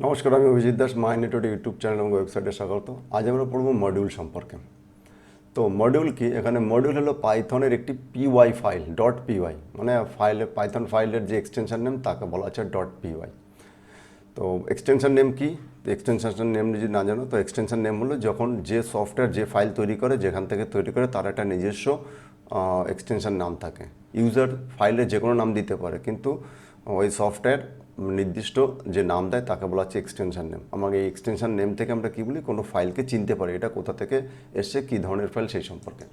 নমস্কার, আমি অভিজিৎ দাস, মাই network YouTube channel এবং ওয়েবসাইটে স্বাগত। আজ আমরা পড়ব মডিউল সম্পর্কে। তো মডিউল কি? এখানে মডিউল হলো পাইথনের একটি পিওয়াই ফাইল, ডট পিওয়াই, মানে ফাইলে পাইথন ফাইলের যে এক্সটেনশন নেম তাকে বলা হচ্ছে ডট পিওয়াই। তো এক্সটেনশন নেম কি? এক্সটেনশন নেম যদি না জানো, তো এক্সটেনশন নেম হলো যখন যে সফটওয়্যার যে ফাইল তৈরি করে, যেখান থেকে তৈরি করে, তার একটা নিজস্ব এক্সটেনশন নাম থাকে। ইউজার ফাইলে যে কোনো নাম দিতে পারে, কিন্তু ওই সফটওয়্যার নির্দিষ্ট যে নাম দেয় তাকে বলা হচ্ছে এক্সটেনশন নেম। আমাকে এই এক্সটেনশন নেম থেকে আমরা কী বলি, কোনো ফাইলকে চিনতে পারি, এটা কোথা থেকে এসছে, কী ধরনের ফাইল, সেই সম্পর্কে।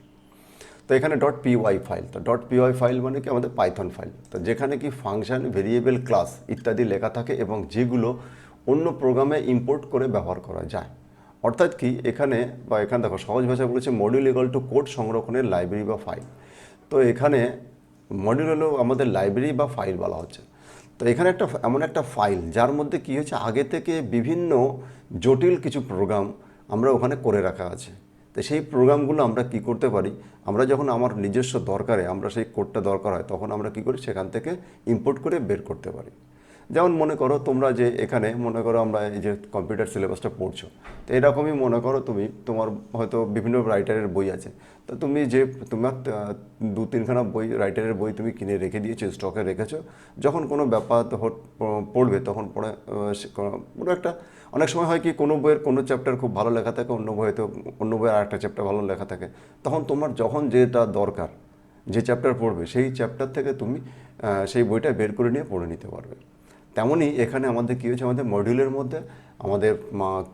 তো এখানে ডট পিওয়াই ফাইল, তো ডট পিওয়াই ফাইল মানে কি? আমাদের পাইথন ফাইল। তো যেখানে কি ফাংশন, ভেরিয়েবল, ক্লাস ইত্যাদি লেখা থাকে এবং যেগুলো অন্য প্রোগ্রামে ইম্পোর্ট করে ব্যবহার করা যায়। অর্থাৎ কি এখানে দেখো, সহজ ভাষায় বলেছে মডিউল ইকুয়াল টু কোড সংরক্ষণের লাইব্রেরি বা ফাইল। তো এখানে মডিউল হলো আমাদের লাইব্রেরি বা ফাইল বলা হচ্ছে। তো এখানে এমন একটা ফাইল যার মধ্যে কি হচ্ছে, আগে থেকে বিভিন্ন জটিল কিছু প্রোগ্রাম আমরা ওখানে করে রাখা আছে। তো সেই প্রোগ্রামগুলো আমরা কি করতে পারি, আমরা যখন আমার নিজস্ব দরকারে আমরা সেই কোডটা দরকার হয়, তখন আমরা কি করি, সেখান থেকে ইম্পোর্ট করে বের করতে পারি। যেমন মনে করো তোমরা যে এখানে মনে করো আমরা এই যে কম্পিউটার সিলেবাসটা পড়ছো, তো এরকমই মনে করো তোমার হয়তো বিভিন্ন রাইটারের বই আছে। তো তোমার 2-3খানা বই, রাইটারের বই তুমি কিনে রেখে দিয়েছো, স্টকে রেখেছো। যখন কোনো ব্যাপার পড়বে তখন কোনো একটা, অনেক সময় হয় কি, কোনো বইয়ের কোনো চ্যাপ্টার খুব ভালো লেখা থাকে, অন্য বইয়ের আরেকটা চ্যাপ্টার ভালো লেখা থাকে। তখন তোমার যখন যেটা দরকার, যে চ্যাপ্টার পড়বে, সেই চ্যাপ্টার থেকে তুমি সেই বইটা বের করে নিয়ে পড়ে নিতে পারবে। তেমনই এখানে আমাদের কী হয়েছে, আমাদের মডিউলের মধ্যে আমাদের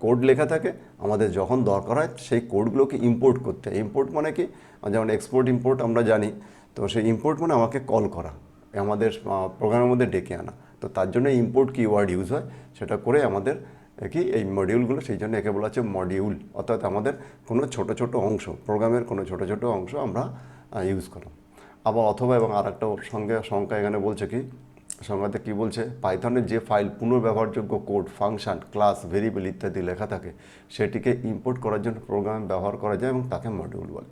কোড লেখা থাকে। আমাদের যখন দরকার হয় সেই কোডগুলোকে ইম্পোর্ট করতে, ইম্পোর্ট মানে কি, যেমন এক্সপোর্ট ইম্পোর্ট আমরা জানি। তো সেই ইম্পোর্ট মানে আমাকে কল করা, আমাদের প্রোগ্রামের মধ্যে ডেকে আনা। তো তার জন্য ইম্পোর্ট কিওয়ার্ড ইউজ হয়, সেটা করে আমাদের কি এই মডিউলগুলো, সেই জন্য একে বলা হচ্ছে মডিউল। অর্থাৎ আমাদের কোনো ছোট ছোট অংশ, প্রোগ্রামের কোনো ছোট ছোট অংশ আমরা ইউজ করা। আবার অথবা এবং আর একটা সংখ্যা এখানে বলছে কি, সংজ্ঞাতে কী বলছে, পাইথনের যে ফাইল পুনর্ব্যবহারযোগ্য কোড, ফাংশন, ক্লাস, ভেরিয়েবল ইত্যাদি লেখা থাকে, সেটিকে ইম্পোর্ট করার জন্য প্রোগ্রামে ব্যবহার করা যায় এবং তাকে মডিউল বলে।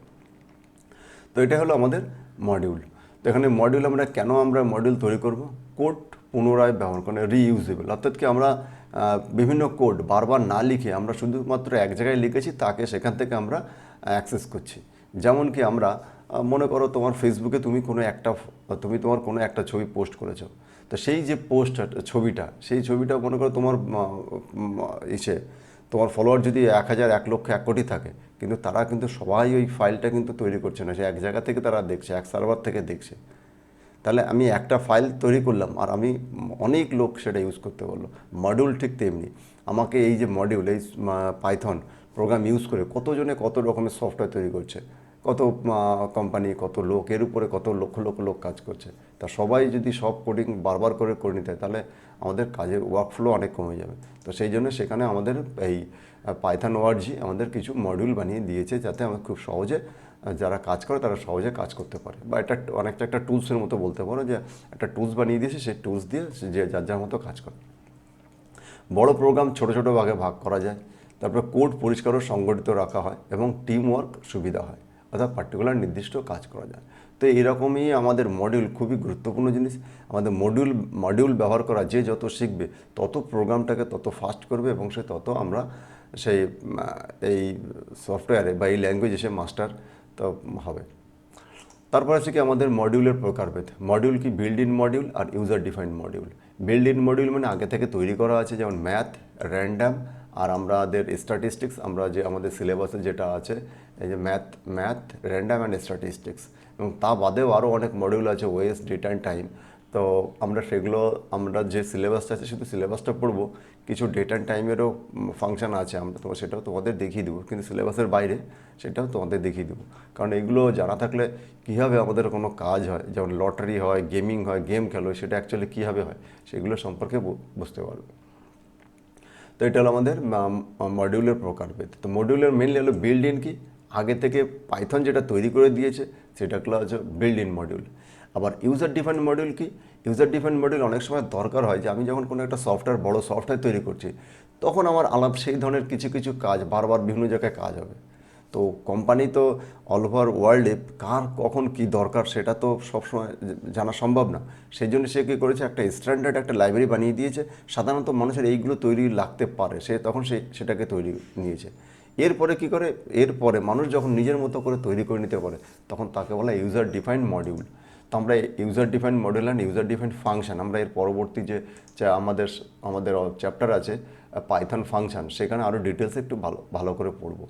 তো এটা হলো আমাদের মডিউল। তো এখানে মডিউল আমরা মডিউল তৈরি করব, কোড পুনরায় ব্যবহার করে, রিইউজেবল। অর্থাৎ কি আমরা বিভিন্ন কোড বারবার না লিখে আমরা শুধুমাত্র এক জায়গায় লিখেছি, তাকে সেখান থেকে আমরা অ্যাক্সেস করছি। যেমন কি আমরা মনে করো তোমার ফেসবুকে তুমি তোমার কোনো একটা ছবি পোস্ট করেছো। তো সেই যে সেই ছবিটা মনে করো তোমার তোমার ফলোয়ার যদি 1000, 1,00,000, 1,00,000 থাকে, কিন্তু তারা কিন্তু সবাই ওই ফাইলটা কিন্তু তৈরি করছে না, সে এক জায়গা থেকে তারা দেখছে, এক সার্ভার থেকে দেখছে। তাহলে আমি একটা ফাইল তৈরি করলাম আর আমি অনেক লোক সেটা ইউজ করতে বললো। মডিউল ঠিক তেমনি, আমাকে এই যে মডিউল, এই পাইথন প্রোগ্রাম ইউজ করে কতজনে কত রকমের সফটওয়্যার তৈরি করছে, কত কোম্পানি, কত লোক, এর উপরে কত লক্ষ লক্ষ লোক কাজ করছে। তা সবাই যদি সব কোডিং বারবার করে নিতে হয়, তাহলে আমাদের কাজের ওয়ার্কফ্লো অনেক কমে যাবে। তো সেই জন্য সেখানে আমাদের এই পাইথন ওআরজি আমাদের কিছু মডিউল বানিয়ে দিয়েছে, যাতে আমরা খুব সহজে, যারা কাজ করে তারা সহজে কাজ করতে পারে। বা এটা অনেকটা একটা টুলসের মতো বলতে পারো, যে একটা টুলস বানিয়ে দিয়েছে, সেই টুলস দিয়ে যে যার মতো কাজ করে। বড় প্রোগ্রাম ছোট ছোট ভাগে ভাগ করা যায়, তারপরে কোড পরিষ্কার ও সংগঠিত রাখা হয় এবং টিম ওয়ার্ক সুবিধা হয়, অর্থাৎ পার্টিকুলার নির্দিষ্ট কাজ করা যায়। তো এরকমই আমাদের মডিউল খুবই গুরুত্বপূর্ণ জিনিস। আমাদের মডিউল ব্যবহার করা যে যত শিখবে, তত প্রোগ্রামটাকে তত ফাস্ট করবে এবং সে তত আমরা সেই এই সফটওয়্যারে বা এই ল্যাঙ্গুয়েজে সে মাস্টার তো হবে। তারপর আছে কি আমাদের মডিউলের প্রকারভেদ। মডিউল কি, বিল্ড ইন মডিউল আর user defined module. Build in module মানে আগে থেকে তৈরি করা আছে, যেমন ম্যাথ, র্যান্ডাম আর আমাদের স্ট্যাটিস্টিক্স। আমরা যে আমাদের সিলেবাসে যেটা আছে, এই যে ম্যাথ, র্যান্ডাম অ্যান্ড স্ট্যাটিস্টিক্স, এবং তা বাদেও আরও অনেক মডিউল আছে, ওয়েস, ডেটা অ্যান্ড টাইম। তো আমরা যে সিলেবাসটা আছে, শুধু সিলেবাসটা পড়বো, কিছু ডেটা অ্যান্ড টাইমেরও ফাংশন আছে, সেটাও তোমাদের দেখিয়ে দেবো, কিন্তু সিলেবাসের বাইরে সেটাও তোমাদের দেখিয়ে দেবো। কারণ এগুলো জানা থাকলে কীভাবে আমাদের কোনো কাজ হয়, যেমন লটারি হয়, গেমিং হয়, গেম খেলো, সেটা অ্যাকচুয়ালি কীভাবে হয়, সেগুলো সম্পর্কে বুঝতে পারবে। তো এটা হলো আমাদের মডিউলের প্রকারভেদ। তো মডিউলের মেনলি হলো বিল্ড ইন কি, আগে থেকে পাইথন যেটা তৈরি করে দিয়েছে সেটাগুলো হচ্ছে বিল্ড ইন মডিউল। আবার ইউজার ডিফাইন্ড মডিউল কি, ইউজার ডিফাইন্ড মডিউল অনেক সময় দরকার হয়, যে আমি যখন কোনো একটা বড় সফটওয়্যার তৈরি করছি, তখন আমার সেই ধরনের কিছু কিছু কাজ বারবার বিভিন্ন জায়গায় কাজ হবে। তো কোম্পানি তো অল ওভার ওয়ার্ল্ডে কার কখন কি দরকার সেটা তো সবসময় জানা সম্ভব না। সেই জন্য সে কী করেছে, একটা স্ট্যান্ডার্ড একটা লাইব্রেরি বানিয়ে দিয়েছে। সাধারণত মানুষের এইগুলো তৈরি লাগতে পারে, সে তখন সেটাকে তৈরি নিয়েছে। এরপরে কি করে, এরপরে মানুষ যখন নিজের মতো করে তৈরি করে নিতে পারে তখন তাকে বলা ইউজার ডিফাইন্ড মডিউল। তো আমরা user defined module and user defined function, আমরা এর পরবর্তী যে আমাদের আমাদের চ্যাপ্টার আছে পাইথন ফাংশন, সেখানে আরও ডিটেলসে একটু ভালো ভালো করে পড়বো।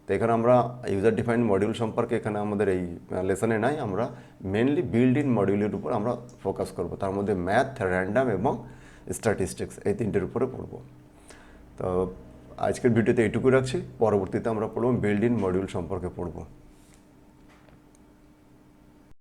তো এখানে আমরা ইউজার ডিফাইন্ড মডিউল সম্পর্কে এখানে আমাদের এই লেসনে নাই, আমরা মেনলি বিল্ড ইন মডিউলের উপর আমরা ফোকাস করব। তার মধ্যে ম্যাথ, র্যান্ডাম এবং স্ট্যাটিস্টিক্স, এই তিনটের উপরে পড়বো। তো আজকের ভিডিওতে এইটুকু রাখছি, পরবর্তীতে আমরা পড়বো বিল্ড ইন মডিউল সম্পর্কে পড়বো।